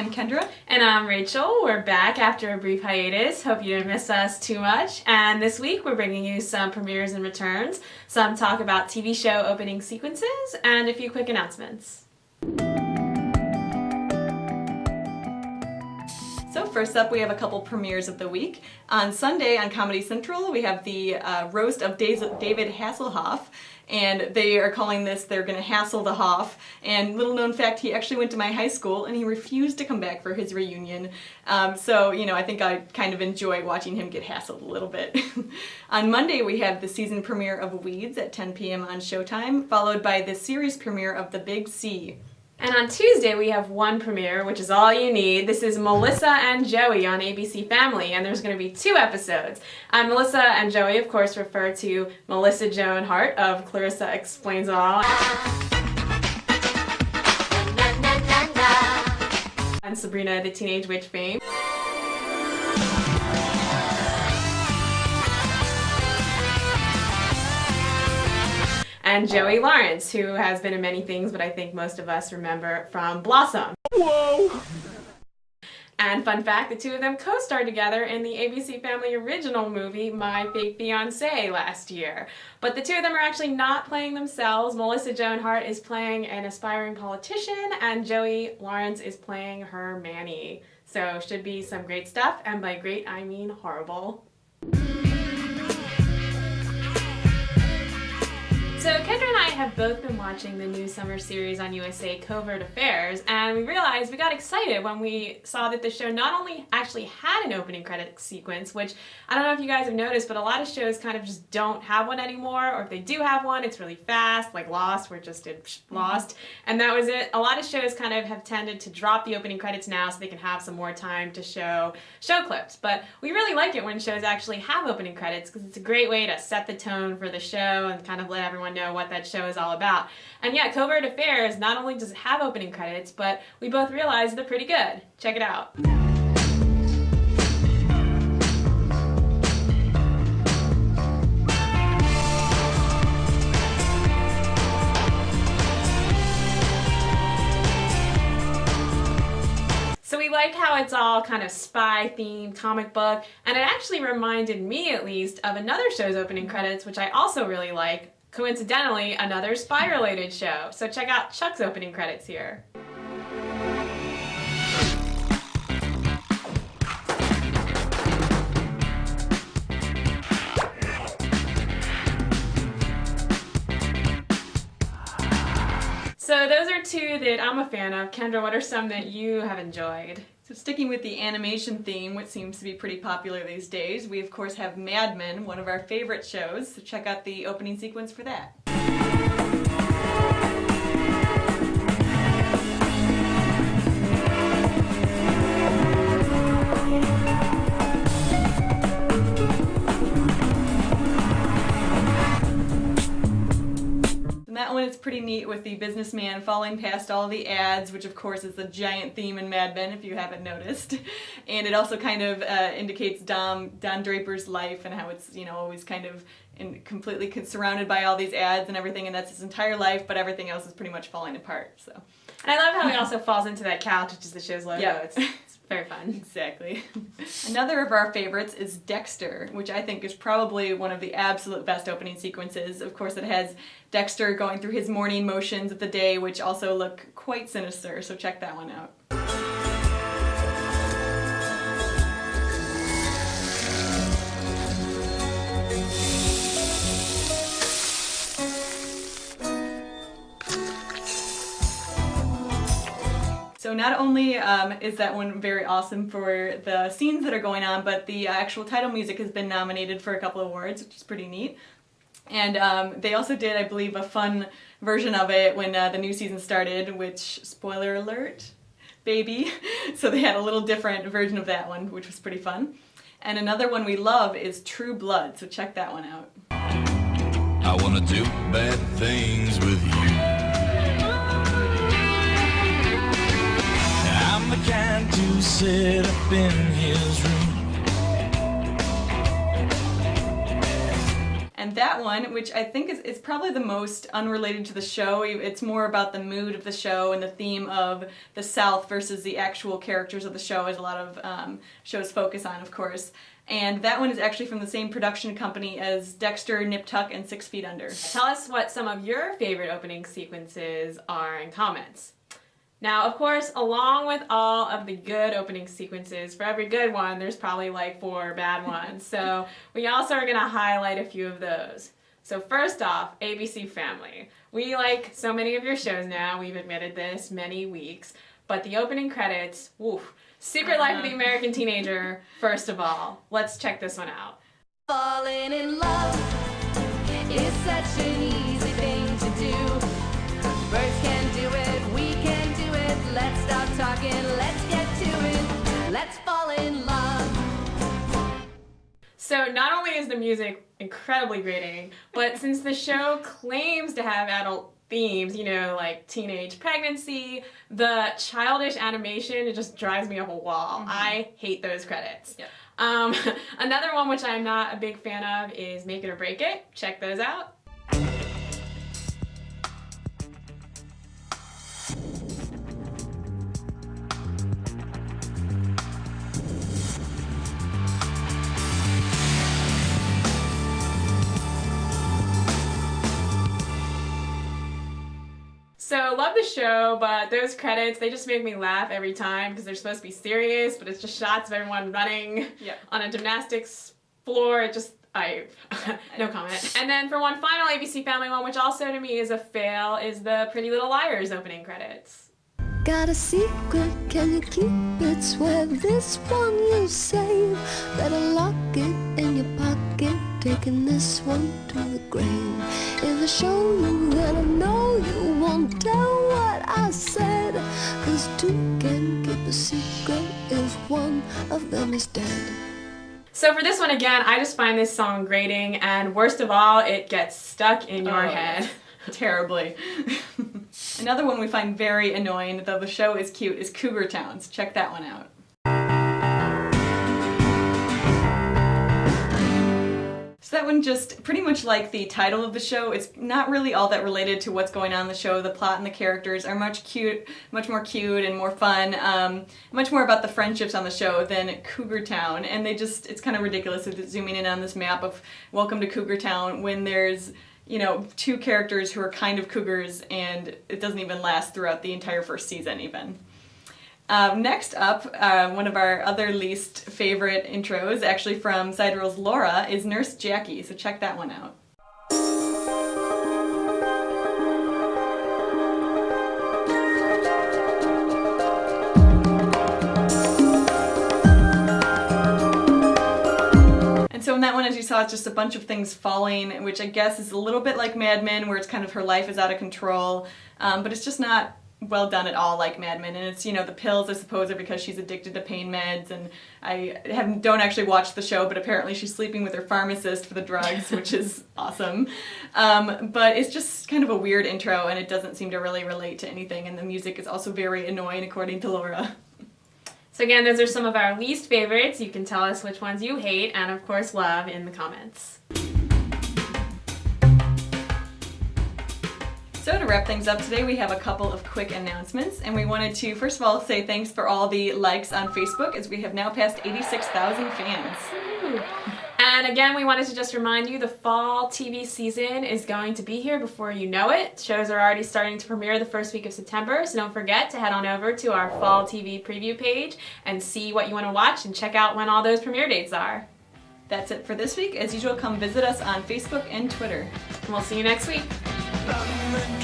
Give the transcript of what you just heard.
I'm Kendra. And I'm Rachel. We're back after a brief hiatus. Hope you didn't miss us too much. And this week we're bringing you some premieres and returns, some talk about TV show opening sequences, and a few quick announcements. So first up, we have a couple premieres of the week. On Sunday on Comedy Central, we have the roast of David Hasselhoff, and they are calling this, they're going to hassle the Hoff. And little known fact, he actually went to my high school, and he refused to come back for his reunion. So, you know, I think I kind of enjoy watching him get hassled a little bit. On Monday, we have the season premiere of Weeds at 10 p.m. on Showtime, followed by the series premiere of The Big C. And on Tuesday, we have one premiere, which is all you need. This is Melissa and Joey on ABC Family, and there's going to be 2 episodes. Melissa and Joey, of course, refer to Melissa Joan Hart of Clarissa Explains It All. And Sabrina the Teenage Witch fame. And Joey Lawrence, who has been in many things, but I think most of us remember from Blossom. Whoa! And fun fact, the 2 of them co-starred together in the ABC Family original movie, My Fake Fiancé, last year. But the 2 of them are actually not playing themselves. Melissa Joan Hart is playing an aspiring politician, and Joey Lawrence is playing her Manny. So should be some great stuff, and by great I mean horrible. So Kendra and I have both been watching the new summer series on USA, Covert Affairs, and we realized we got excited when we saw that the show not only actually had an opening credits sequence, which I don't know if you guys have noticed, but a lot of shows kind of just don't have one anymore, or if they do have one, it's really fast, like Lost, where it just did Lost, and that was it. A lot of shows kind of have tended to drop the opening credits now so they can have some more time to show clips, but we really like it when shows actually have opening credits because it's a great way to set the tone for the show and kind of let everyone know what that show is all about. And yeah, Covert Affairs, not only does it have opening credits, but we both realized they're pretty good. Check it out. So we like how it's all kind of spy-themed comic book, and it actually reminded me, at least, of another show's opening credits, which I also really like. Coincidentally, another spy-related show. So check out Chuck's opening credits here. So those are 2 that I'm a fan of. Kendra, what are some that you have enjoyed? So sticking with the animation theme, which seems to be pretty popular these days, we of course have Mad Men, one of our favorite shows, so check out the opening sequence for that. That one is pretty neat with the businessman falling past all the ads, which of course is the giant theme in Mad Men if you haven't noticed. And it also kind of indicates Don Draper's life and how it's, you know, always kind of completely surrounded by all these ads and everything, and that's his entire life, but everything else is pretty much falling apart. So. And I love how he also falls into that couch, which is the show's logo. Yeah. It's very fun. Exactly. Another of our favorites is Dexter, which I think is probably one of the absolute best opening sequences. Of course, it has Dexter going through his morning motions of the day, which also look quite sinister, so check that one out. So not only is that one very awesome for the scenes that are going on, but the actual title music has been nominated for a couple of awards, which is pretty neat. And they also did, I believe, a fun version of it when the new season started, which, spoiler alert, baby. So they had a little different version of that one, which was pretty fun. And another one we love is True Blood, so check that one out. I wanna do bad things with you. I'm the kind to sit up in his room. And And that one, which I think is probably the most unrelated to the show, it's more about the mood of the show and the theme of the South versus the actual characters of the show, as a lot of shows focus on, of course. And that one is actually from the same production company as Dexter, Nip Tuck, and 6 Feet Under. Tell us what some of your favorite opening sequences are in comments. Now, of course, along with all of the good opening sequences, for every good one, there's probably like 4 bad ones. So we also are going to highlight a few of those. So first off, ABC Family. We like so many of your shows now. We've admitted this many weeks. But the opening credits, woof. Secret Life of the American Teenager, first of all. Let's check this one out. Falling in love is such an easy thing to do. Birds can do it, we can do it. Let's stop talking, let's get to it. Let's fall in love. So not only is the music incredibly grating, but since the show claims to have adult themes, you know, like teenage pregnancy, the childish animation, it just drives me up a wall. I hate those credits. Yep. Another one which I'm not a big fan of is Make It or Break It. Check those out. So, love the show, but those credits, they just make me laugh every time because they're supposed to be serious, but it's just shots of everyone running on a gymnastics floor. It just, no comment. And then for one final ABC Family one, which also to me is a fail, is the Pretty Little Liars opening credits. Got a secret, can you keep it? Swear this one you save. Better lock it in your pocket, taking this one to the grave. If I show you, then I know you won't tell what I said. 'Cause 2 can keep a secret if one of them is dead. So for this one again, I just find this song grating, and worst of all, it gets stuck in your head. Terribly. Another one we find very annoying, though the show is cute, is Cougar Towns. Check that one out. So that one, just pretty much like the title of the show, it's not really all that related to what's going on in the show. The plot and the characters are much more cute and more fun, much more about the friendships on the show than Cougar Town. And it's kind of ridiculous zooming in on this map of Welcome to Cougar Town when there's, you know, 2 characters who are kind of cougars, and it doesn't even last throughout the entire first season even. Next up, one of our other least favorite intros, actually from Sidereel's Laura, is Nurse Jackie, so check that one out. And so in that one, as you saw, it's just a bunch of things falling, which I guess is a little bit like Mad Men, where it's kind of her life is out of control, but it's just not well done at all like Mad Men. And it's, you know, the pills, I suppose, are because she's addicted to pain meds, and I don't actually watch the show, but apparently she's sleeping with her pharmacist for the drugs, which is awesome. But it's just kind of a weird intro, and it doesn't seem to really relate to anything, and the music is also very annoying, according to Laura. So again, those are some of our least favorites. You can tell us which ones you hate and of course love in the comments. So to wrap things up today, we have a couple of quick announcements, and we wanted to first of all say thanks for all the likes on Facebook, as we have now passed 86,000 fans. Ooh. And again, we wanted to just remind you the fall TV season is going to be here before you know it. Shows are already starting to premiere the first week of September, so don't forget to head on over to our fall TV preview page and see what you want to watch and check out when all those premiere dates are. That's it for this week. As usual, come visit us on Facebook and Twitter. And we'll see you next week. London